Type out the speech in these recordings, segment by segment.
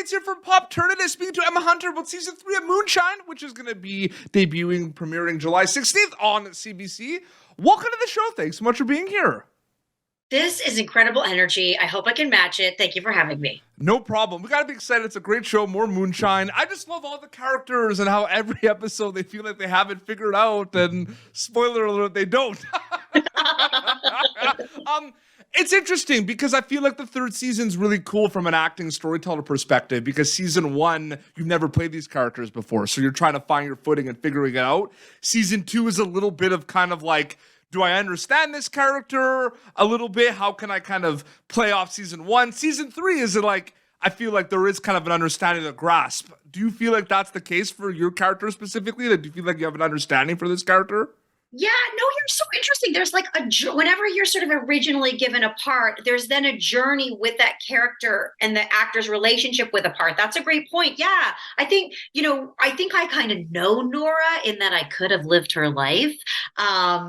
updates here from Pop Turnitin, speaking to Emma Hunter about season 3 of Moonshine, which is going to be premiering July 16th on CBC. Welcome to the show. Thanks so much for being here. This is incredible energy. I hope I can match it. Thank you for having me. No problem. We got to be excited. It's a great show. More Moonshine. I just love all the characters and how every episode they feel like they have it figured out. And spoiler alert, they don't. It's interesting because I feel like the third season's really cool from an acting storyteller perspective because season 1, you've never played these characters before. So you're trying to find your footing and figuring it out. Season 2 is a little bit of kind of like, do I understand this character a little bit? How can I kind of play off season 1? Season 3 is like, I feel like there is kind of an understanding, a grasp. Do you feel like that's the case for your character specifically? Like, do you feel like you have an understanding for this character? Yeah, no, you're so interesting. There's like whenever you're sort of originally given a part, there's then a journey with that character and the actor's relationship with a part. That's a great point. Yeah, I think I kind of know Nora in that I could have lived her life.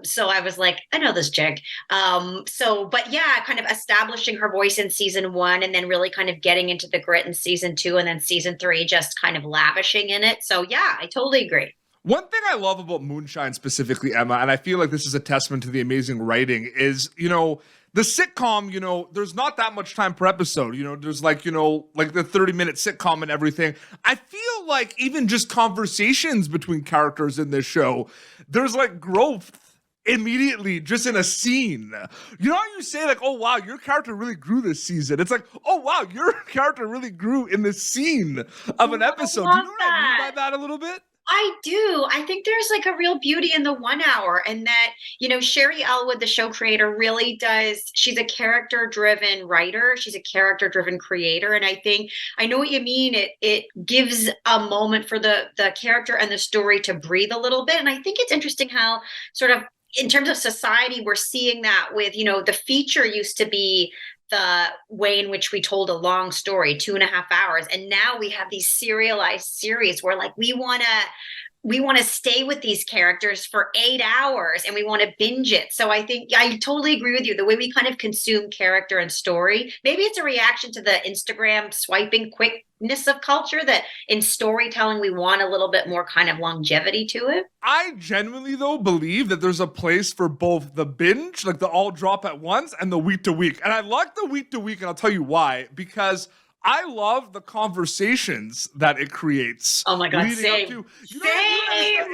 So I was like, I know this chick. But yeah, kind of establishing her voice in season 1 and then really kind of getting into the grit in season 2 and then season 3 just kind of lavishing in it. So yeah, I totally agree. One thing I love about Moonshine specifically, Emma, and I feel like this is a testament to the amazing writing, is, the sitcom, there's not that much time per episode. There's like the 30-minute sitcom and everything. I feel like even just conversations between characters in this show, there's like growth immediately just in a scene. You know how you say like, oh wow, your character really grew this season. It's like, oh wow, your character really grew in this scene of an episode. Do you know what I mean by that a little bit? I do. I think there's like a real beauty in the 1 hour and that, Sheri Elwood, the show creator, really does. She's a character-driven writer. She's a character-driven creator. And I know what you mean. It gives a moment for the character and the story to breathe a little bit. And I think it's interesting how sort of in terms of society, we're seeing that with, the feature used to be the way in which we told a long story, 2.5 hours. And now we have these serialized series where like we want to stay with these characters for 8 hours and we want to binge it. So I think I totally agree with you. The way we kind of consume character and story, maybe it's a reaction to the Instagram swiping quickness of culture that in storytelling, we want a little bit more kind of longevity to it. I genuinely, though, believe that there's a place for both the binge, like the all drop at once, and the week to week. And I like the week to week, and I'll tell you why. Because I love the conversations that it creates. Oh my God, same.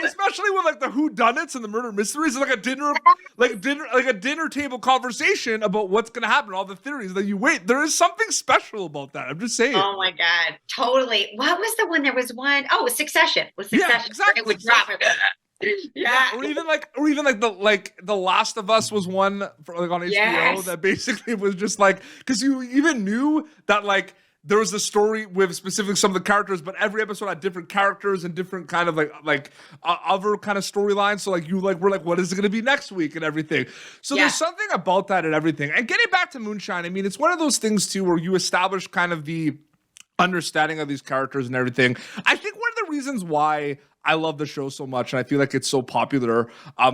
Especially with like the whodunits and the murder mysteries, like a dinner table conversation about what's gonna happen, all the theories that you wait. There is something special about that. I'm just saying. Oh my God, totally. What was the one? There was one. Oh, it was Succession. Yeah, exactly. It would drop. Yeah, or even like the Last of Us was one for, like on HBO that basically was just like, because you even knew that like there was a story with specifically some of the characters, but every episode had different characters and different kind of other kind of storylines. So we're like, what is it going to be next week and everything. So there's something about that and everything. And getting back to Moonshine, I mean, it's one of those things too where you establish kind of the understanding of these characters and everything. I think one of the reasons why I love the show so much, and I feel like it's so popular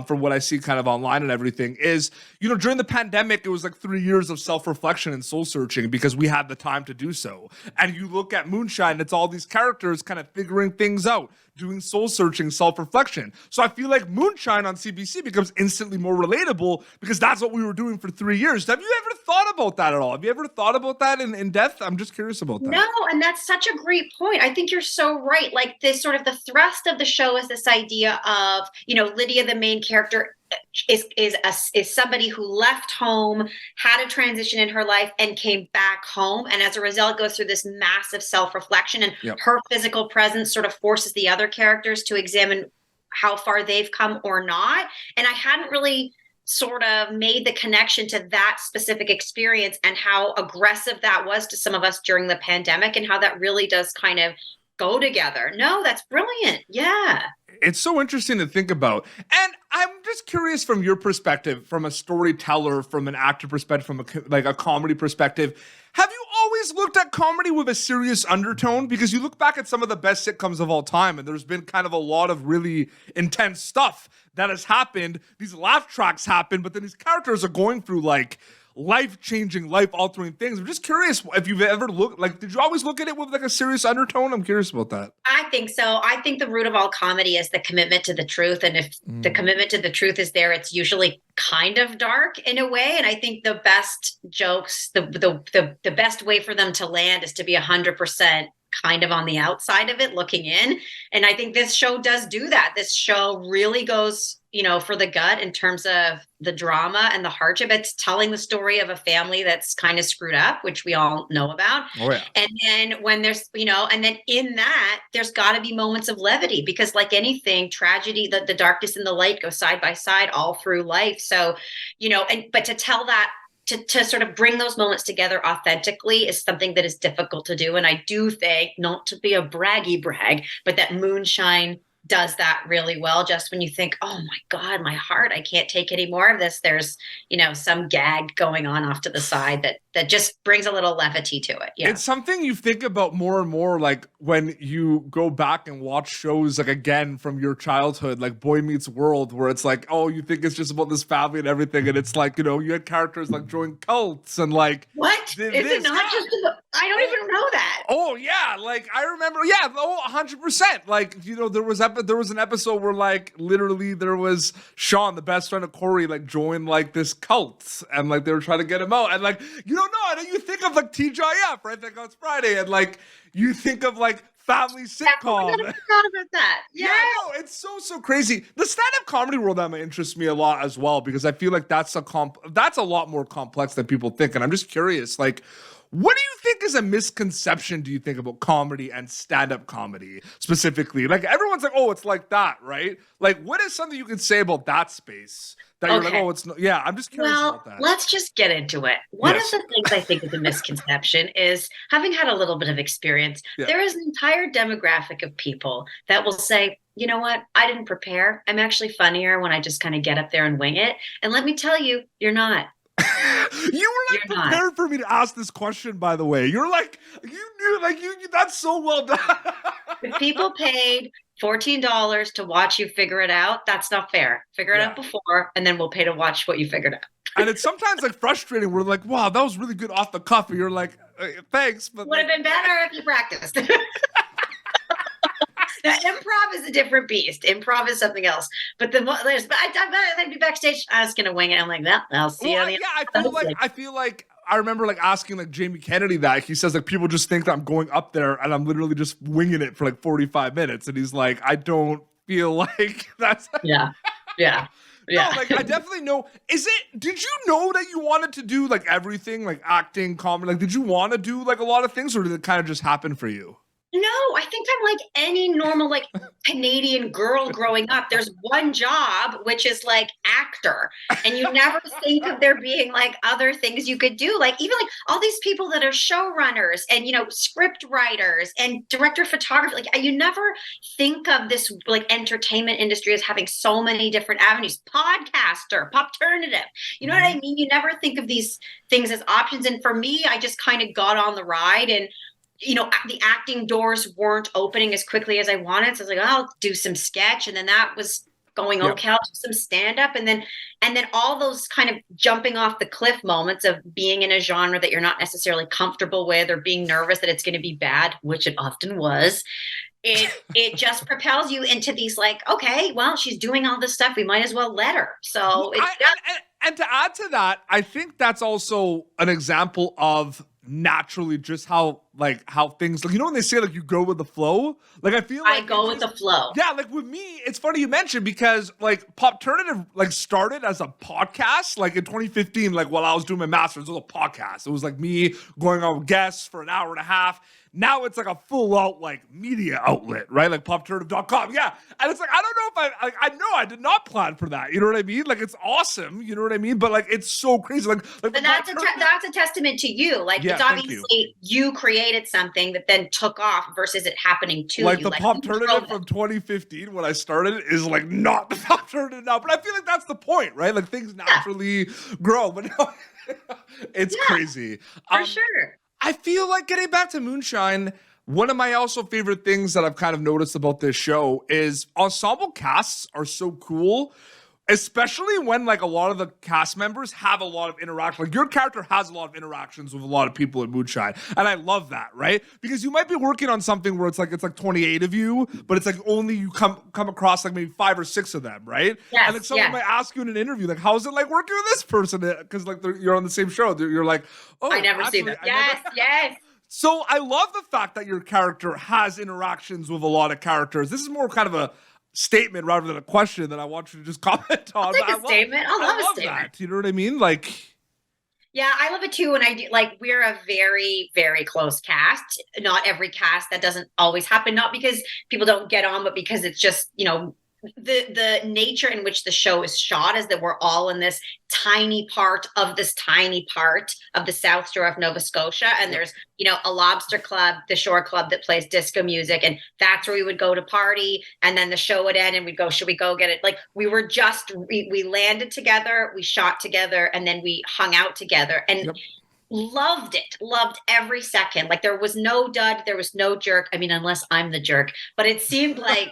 from what I see kind of online and everything, is, during the pandemic, it was like 3 years of self-reflection and soul-searching because we had the time to do so. And you look at Moonshine, it's all these characters kind of figuring things out, doing soul-searching, self-reflection. So I feel like Moonshine on CBC becomes instantly more relatable because that's what we were doing for 3 years. Have you ever thought about that at all? Have you ever thought about that in depth? I'm just curious about that. No, and that's such a great point. I think you're so right. Like this sort of the thrust of the show is this idea of, Lidia, the main character, is somebody who left home, had a transition in her life, and came back home, and as a result goes through this massive self-reflection, and her physical presence sort of forces the other characters to examine how far they've come or not. And I hadn't really sort of made the connection to that specific experience and how aggressive that was to some of us during the pandemic and how that really does kind of go together. No, that's brilliant. Yeah. It's so interesting to think about. And I'm just curious from your perspective, from a storyteller, from an actor perspective, from a comedy perspective, have you always looked at comedy with a serious undertone? Because you look back at some of the best sitcoms of all time, and there's been kind of a lot of really intense stuff that has happened. These laugh tracks happen, but then these characters are going through like life-changing, life-altering things. I'm just curious if you've ever looked, like, did you always look at it with like a serious undertone? I'm curious about that. I think so. I think the root of all comedy is the commitment to the truth. And if the commitment to the truth is there, it's usually kind of dark in a way. And I think the best jokes, the best way for them to land is to be 100% kind of on the outside of it looking in. And I think this show does do that. This show really goes, for the gut in terms of the drama and the hardship. It's telling the story of a family that's kind of screwed up, which we all know about. Oh, yeah. And then when there's, and then in that, there's got to be moments of levity, because like anything, tragedy, the darkness and the light go side by side all through life. So, but to tell that, to sort of bring those moments together authentically is something that is difficult to do. And I do think, not to be a braggy brag, but that Moonshine does that really well. Just when you think, oh my God, my heart, I can't take any more of this. There's, some gag going on off to the side that just brings a little levity to it. Yeah. It's something you think about more and more, like when you go back and watch shows like again from your childhood, like Boy Meets World, where it's like, oh, you think it's just about this family and everything. And it's like, you had characters like join cults and like. What? Is it not just about, I don't even know that. Oh yeah. Like I remember. Yeah. Oh, 100%. Like, there was an episode where like literally there was Sean, the best friend of Corey, like joined like this cult and like they were trying to get him out. And like, you don't know. I know you think of like TGIF, right? That goes Friday. And like, you think of like family sitcom. I forgot about that. Yeah. No, it's so crazy. The stand-up comedy world, Emma, interests me a lot as well, because I feel like that's a lot more complex than people think. And I'm just curious, like, what do you think is a misconception, do you think, about comedy and stand-up comedy specifically? Like, everyone's like, oh, it's like that, right? Like, what is something you can say about that space that you're like, oh, it's not? Yeah, I'm just curious about that. Let's just get into it. One of the things I think is a misconception is, having had a little bit of experience, there is an entire demographic of people that will say, you know what? I didn't prepare. I'm actually funnier when I just kind of get up there and wing it. And let me tell you, you're not. You were like prepared for me to ask this question, by the way. You're like, you knew, like, you that's so well done. If people paid $14 to watch you figure it out, that's not fair. Figure it out before, and then we'll pay to watch what you figured out. And it's sometimes like frustrating. We're like, wow, that was really good off the cuff. And you're like, thanks. But would have been better if you practiced. Now, improv is a different beast. Improv is something else. But I'd be backstage. I was gonna wing it. I'm like, well, I'll see you. I feel like I remember like asking like Jamie Kennedy that. He says like people just think that I'm going up there and I'm literally just winging it for like 45 minutes. And he's like, I don't feel like that's. Yeah. No, like I definitely know. Did you know that you wanted to do like everything, like acting, comedy? Like, did you want to do like a lot of things, or did it kind of just happen for you? No, I think I'm like any normal like Canadian girl growing up. There's one job, which is like actor. And you never think of there being like other things you could do. Like even like all these people that are showrunners and, script writers and director of photography. Like you never think of this like entertainment industry as having so many different avenues. Podcaster, popternative. You know what I mean? You never think of these things as options. And for me, I just kind of got on the ride, and the acting doors weren't opening as quickly as I wanted. So I was like, I'll do some sketch. And then that was going okay. I'll do some stand up. And then all those kind of jumping off the cliff moments of being in a genre that you're not necessarily comfortable with, or being nervous that it's going to be bad, which it often was. It just propels you into these like, okay, well, she's doing all this stuff. We might as well let her. So and to add to that, I think that's also an example of naturally just how things, like, when they say like you go with the flow, like I feel like I go with the flow. Yeah, like with me, it's funny you mentioned, because like Popternative like started as a podcast like in 2015, like while I was doing my master's. It was a podcast. It was like me going on with guests for an hour and a half. Now it's like a full out like media outlet, right? Like popternative.com. Yeah. And it's like, I don't know if I know I did not plan for that. You know what I mean? Like it's awesome. You know what I mean? But like, it's so crazy. Like but that's a testament to you. Like it's obviously you created something that then took off versus it happening to like you. The Popternative from 2015 when I started is like not the Popternative now. But I feel like that's the point, right? Like things naturally grow. But no, it's crazy. For sure. I feel like, getting back to Moonshine, one of my also favorite things that I've kind of noticed about this show is ensemble casts are so cool. Especially when like a lot of the cast members have a lot of interaction. Like your character has a lot of interactions with a lot of people in Moonshine. And I love that, right? Because you might be working on something where it's like 28 of you, but it's like only you come across like maybe 5 or 6 of them, right? Yes, and like someone might ask you in an interview, like, how's it like working with this person? Because like you're on the same show. You're like, oh, I never see that. Yes. So I love the fact that your character has interactions with a lot of characters. This is more kind of a statement rather than a question that I want you to just comment on. I love a statement. That. You know what I mean? Like, yeah, I love it too. And I do, like, we're a very, very close cast. Not every cast, that doesn't always happen. Not because people don't get on, but because it's just, the nature in which the show is shot is that we're all in this tiny part of the South Shore of Nova Scotia. And there's, a lobster club, the shore club that plays disco music. And that's where we would go to party. And then the show would end and we'd go, should we go get it? Like we were we landed together, we shot together, and then we hung out together. And loved every second. Like there was no dud, there was no jerk. I mean, unless I'm the jerk, but it seemed like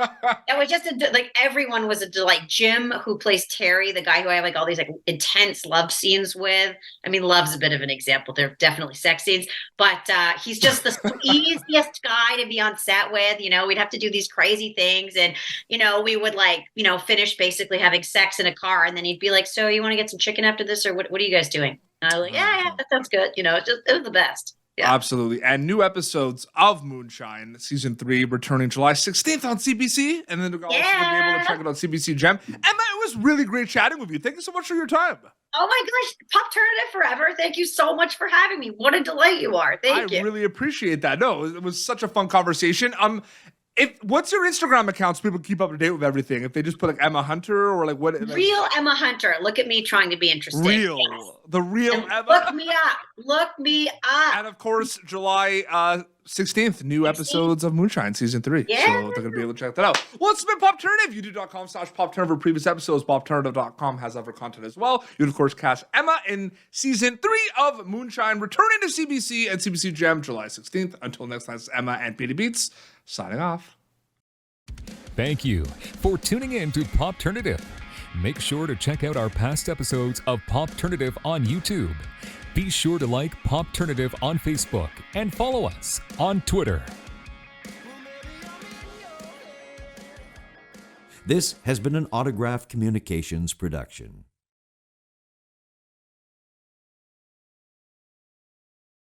it was just like everyone was a delight. Jim, who plays Terry, the guy who I have like all these like intense love scenes with. I mean, love's a bit of an example. There are definitely sex scenes, but he's just the easiest guy to be on set with. We'd have to do these crazy things, and we would like finish basically having sex in a car, and then he'd be like, "So you want to get some chicken after this, or what are you guys doing?" And I was like, yeah, that sounds good. It was the best. Yeah. Absolutely. And new episodes of Moonshine, season 3, returning July 16th on CBC. And then you'll also be able to check it on CBC Gem. Emma, it was really great chatting with you. Thank you so much for your time. Oh my gosh, Popternative forever. Thank you so much for having me. What a delight you are. Thank you. I really appreciate that. No, it was such a fun conversation. What's your Instagram account so people keep up to date with everything? If they just put like Emma Hunter or like what? Like, real Emma Hunter. Look at me trying to be interesting. The real and Emma. Look me up. And of course, July 16th, new episodes of Moonshine season 3. Yeah. So they're gonna be able to check that out. Well, it's been Popternative. YouTube.com/Popternative for previous episodes. Popternative.com has other content as well. You'd of course cast Emma in season 3 of Moonshine, returning to CBC and CBC Gem July 16th. Until next time, it's Emma and Petey Beats signing off. Thank you for tuning in to Popternative. Make sure to check out our past episodes of Popternative on YouTube. Be sure to like Popternative on Facebook and follow us on Twitter. This has been an Autograph Communications production.